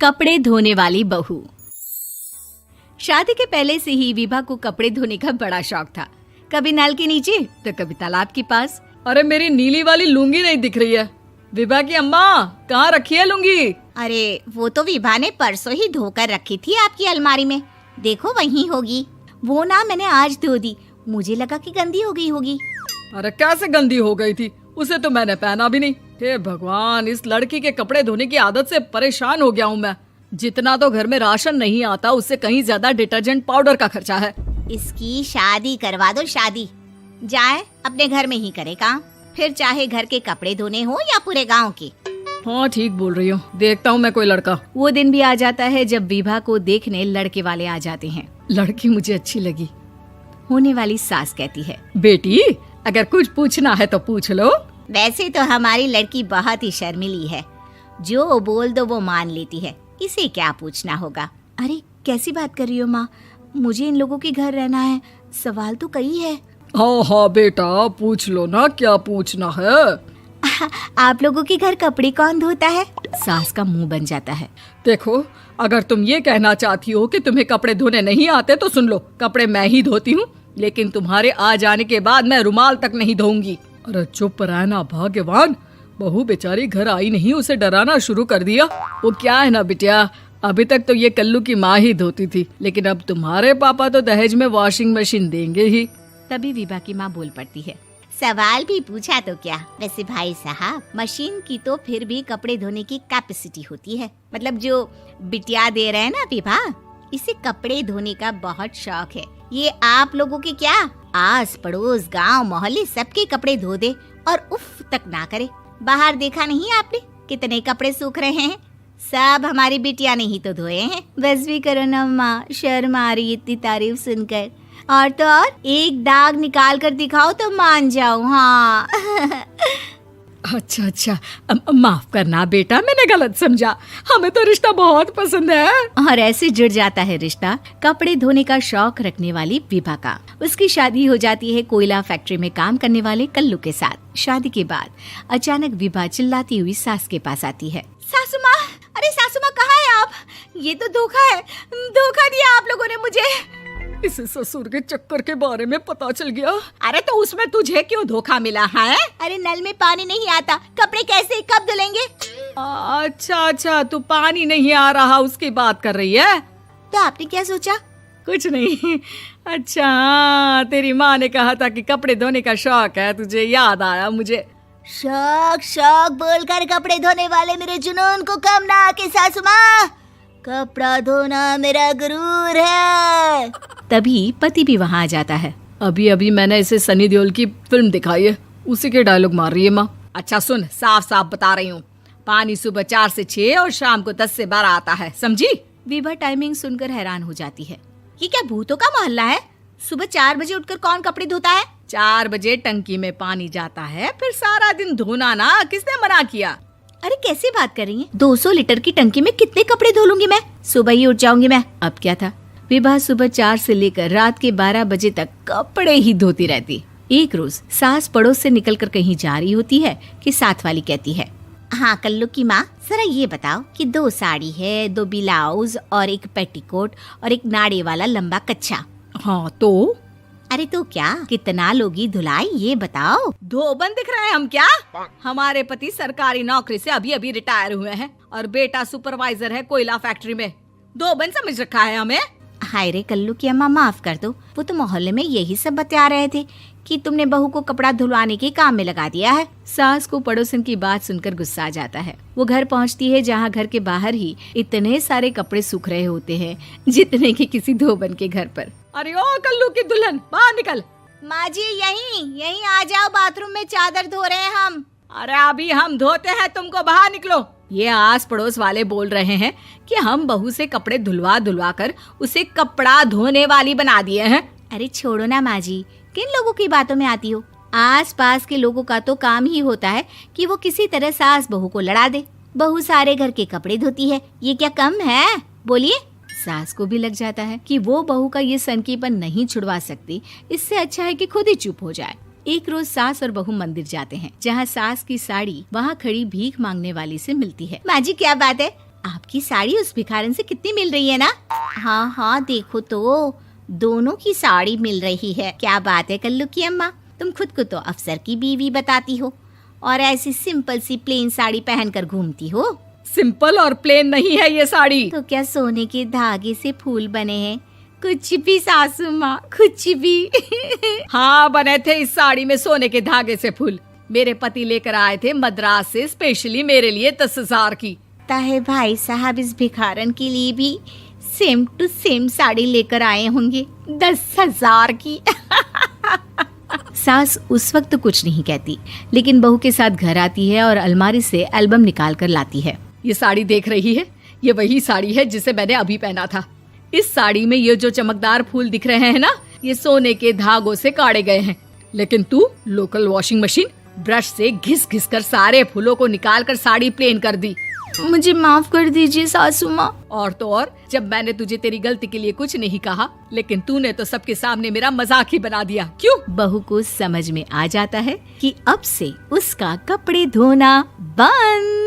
कपड़े धोने वाली बहू। शादी के पहले से ही विभा को कपड़े धोने का बड़ा शौक था। कभी नल के नीचे तो कभी तालाब के पास। अरे मेरी नीली वाली लुंगी नहीं दिख रही है। विभा की अम्मा, कहाँ रखी है लुंगी? अरे वो तो विभा ने परसों ही धोकर रखी थी आपकी अलमारी में, देखो वहीं होगी। वो ना मैंने आज धो दी, मुझे लगा कि गंदी हो गई होगी। अरे कैसे गंदी हो गई थी? उसे तो मैंने पहना भी नहीं। हे भगवान, इस लड़की के कपड़े धोने की आदत से परेशान हो गया हूँ मैं। जितना तो घर में राशन नहीं आता, उससे कहीं ज्यादा डिटर्जेंट पाउडर का खर्चा है। इसकी शादी करवा दो, शादी जाए अपने घर में ही करे काम, फिर चाहे घर के कपड़े धोने हो या पूरे गांव के। हाँ ठीक बोल रही हो, देखता हूँ मैं कोई लड़का। वो दिन भी आ जाता है जब विभा को देखने लड़के वाले आ जाते हैं। लड़की मुझे अच्छी लगी। होने वाली सास कहती है, बेटी अगर कुछ पूछना है तो पूछ लो। वैसे तो हमारी लड़की बहुत ही शर्मीली है, जो बोल दो वो मान लेती है, इसे क्या पूछना होगा। अरे कैसी बात कर रही हो माँ, मुझे इन लोगों के घर रहना है, सवाल तो कई है। हाँ हाँ बेटा, पूछ लो ना, क्या पूछना है। आप लोगों के घर कपड़े कौन धोता है? सास का मुंह बन जाता है। देखो, अगर तुम ये कहना चाहती हो कि तुम्हें कपड़े धोने नहीं आते तो सुन लो, कपड़े मैं ही धोती हूँ, लेकिन तुम्हारे आ जाने के बाद मैं रुमाल तक नहीं धोऊंगी। अरे चुप रहना भाग्यवान, बहू बेचारी घर आई नहीं, उसे डराना शुरू कर दिया। वो क्या है ना बिटिया, अभी तक तो ये कल्लू की माँ ही धोती थी, लेकिन अब तुम्हारे पापा तो दहेज में वॉशिंग मशीन देंगे ही। तभी विभा की माँ बोल पड़ती है, सवाल भी पूछा तो क्या। वैसे भाई साहब, मशीन की तो फिर भी कपड़े धोने की कैपेसिटी होती है। मतलब जो बिटिया दे रहे हैं ना विभा, इसे कपड़े धोने का बहुत शौक है। ये आप लोगों के क्या, आस पड़ोस गांव मोहल्ले सबके कपड़े धो दे और उफ तक ना करे। बाहर देखा नहीं आपने कितने कपड़े सूख रहे हैं? सब हमारी बिटिया ने ही तो धोए हैं। बस भी करो ना माँ, शर्म आ रही इतनी तारीफ सुनकर। और तो और एक दाग निकाल कर दिखाओ तो मान जाओ। हाँ अच्छा, माफ करना बेटा, मैंने गलत समझा। हमें तो रिश्ता बहुत पसंद है। और ऐसे जुड़ जाता है रिश्ता कपड़े धोने का शौक रखने वाली विभा का। उसकी शादी हो जाती है कोयला फैक्ट्री में काम करने वाले कल्लू के साथ। शादी के बाद अचानक विभा चिल्लाती हुई सास के पास आती है। सासू माँ, अरे सासू माँ कहाँ है आप? ये तो धोखा है, धोखा दिया आप लोगों ने मुझे। इसे ससुर के चक्कर के बारे में पता चल गया। अरे तो उसमें तुझे क्यों धोखा मिला है? अरे नल में पानी नहीं आता, कपड़े कैसे कब धुलेंगे? अच्छा, तू पानी नहीं आ रहा उसकी बात कर रही है। तो आपने क्या सोचा? कुछ नहीं। अच्छा, तेरी माँ ने कहा था कि कपड़े धोने का शौक है तुझे, याद आया मुझे। शौक बोलकर कपड़े धोने वाले मेरे जुनून को कम ना आके सासू माँ, कपड़ा धोना मेरा गुरूर है। तभी पति भी वहाँ आ जाता है। अभी मैंने इसे सनी देओल की फिल्म दिखाई है, उसी के डायलॉग मार रही है माँ। अच्छा सुन, साफ बता रही हूँ, पानी सुबह 4 से 6 और शाम को 10 से 12 आता है, समझी? विभा टाइमिंग सुनकर हैरान हो जाती है। ये क्या भूतों का मोहल्ला है? सुबह 4 बजे उठकर कौन कपड़े धोता है? 4 बजे टंकी में पानी जाता है, फिर सारा दिन धोना ना, किसने मना किया? अरे कैसी बात कर रही हैं? 200 लीटर की टंकी में कितने कपड़े धो लूंगी मैं? सुबह ही उठ जाऊंगी मैं। अब क्या था, विभा सुबह 4 से लेकर रात के 12 बजे तक कपड़े ही धोती रहती। एक रोज सास पड़ोस से निकलकर कहीं जा रही होती है कि साथ वाली कहती है, हाँ कल्लू की माँ, जरा ये बताओ कि 2 साड़ी है, 2 ब्लाउज और एक पेटीकोट और एक नाड़े वाला लंबा कच्छा। हाँ तो? अरे तो क्या, कितना लोगी धुलाई ये बताओ। धोबन दिख रहे हैं हम क्या? हमारे पति सरकारी नौकरी से अभी रिटायर हुए हैं और बेटा सुपरवाइजर है कोयला फैक्ट्री में। धोबन समझ रखा है हमें। हाय रे कल्लू की अम्मा, माफ कर दो, वो तो मोहल्ले में यही सब बता रहे थे कि तुमने बहू को कपड़ा धुलवाने के काम में लगा दिया है। सास को पड़ोसन की बात सुनकर गुस्सा आ जाता है। वो घर पहुंचती है जहां घर के बाहर ही इतने सारे कपड़े सूख रहे होते हैं जितने कि किसी धोबन के घर पर। अरे ओ कल्लू की दुल्हन, बाहर निकल। माँ जी यहीं आ जाओ, बाथरूम में चादर धो रहे हैं हम। अरे अभी हम धोते हैं, तुमको बाहर निकलो। ये आस पड़ोस वाले बोल रहे हैं कि हम बहू से कपड़े धुलवा कर उसे कपड़ा धोने वाली बना दिए हैं। अरे छोड़ो ना माँ जी, किन लोगों की बातों में आती हो? आस पास के लोगों का तो काम ही होता है कि वो किसी तरह सास बहू को लड़ा दे। बहू सारे घर के कपड़े धोती है, ये क्या कम है? बोलिए। सास को भी लग जाता है कि वो बहू का ये सनकीपन नहीं छुड़वा सकती, इससे अच्छा है कि खुद ही चुप हो जाए। एक रोज सास और बहू मंदिर जाते हैं, जहाँ सास की साड़ी वहाँ खड़ी भीख मांगने वाली से मिलती है। माँ जी क्या बात है, आपकी साड़ी उस भिखारन से कितनी मिल रही है ना? हाँ हाँ देखो तो, दोनों की साड़ी मिल रही है। क्या बात है कल्लू की अम्मा, तुम खुद को तो अफसर की बीवी बताती हो और ऐसी सिंपल सी प्लेन साड़ी पहनकर घूमती हो। सिंपल और प्लेन नहीं है ये साड़ी। तो क्या सोने के धागे से फूल बने हैं? कुछ भी सासू माँ, कुछ भी। हाँ बने थे इस साड़ी में सोने के धागे से फूल। मेरे पति लेकर आए थे मद्रास से स्पेशली मेरे लिए 10,000 की। ताहे भाई साहब इस भिखारन के लिए भी सेम टू सेम साड़ी लेकर आए होंगे 10,000 की। सास उस वक्त तो कुछ नहीं कहती, लेकिन बहू के साथ घर आती है और अलमारी से एल्बम निकाल कर लाती है। ये साड़ी देख रही है, ये वही साड़ी है जिसे मैंने अभी पहना था। इस साड़ी में ये जो चमकदार फूल दिख रहे हैं ना, ये सोने के धागों से काढ़े गए हैं। लेकिन तू लोकल वॉशिंग मशीन ब्रश से घिस घिस कर सारे फूलों को निकाल कर साड़ी प्लेन कर दी। मुझे माफ कर दीजिए सासू माँ। और तो और, जब मैंने तुझे तेरी गलती के लिए कुछ नहीं कहा, लेकिन तूने तो सबके सामने मेरा मजाक ही बना दिया। क्यों? बहू को समझ में आ जाता है कि अब से उसका कपड़े धोना बंद।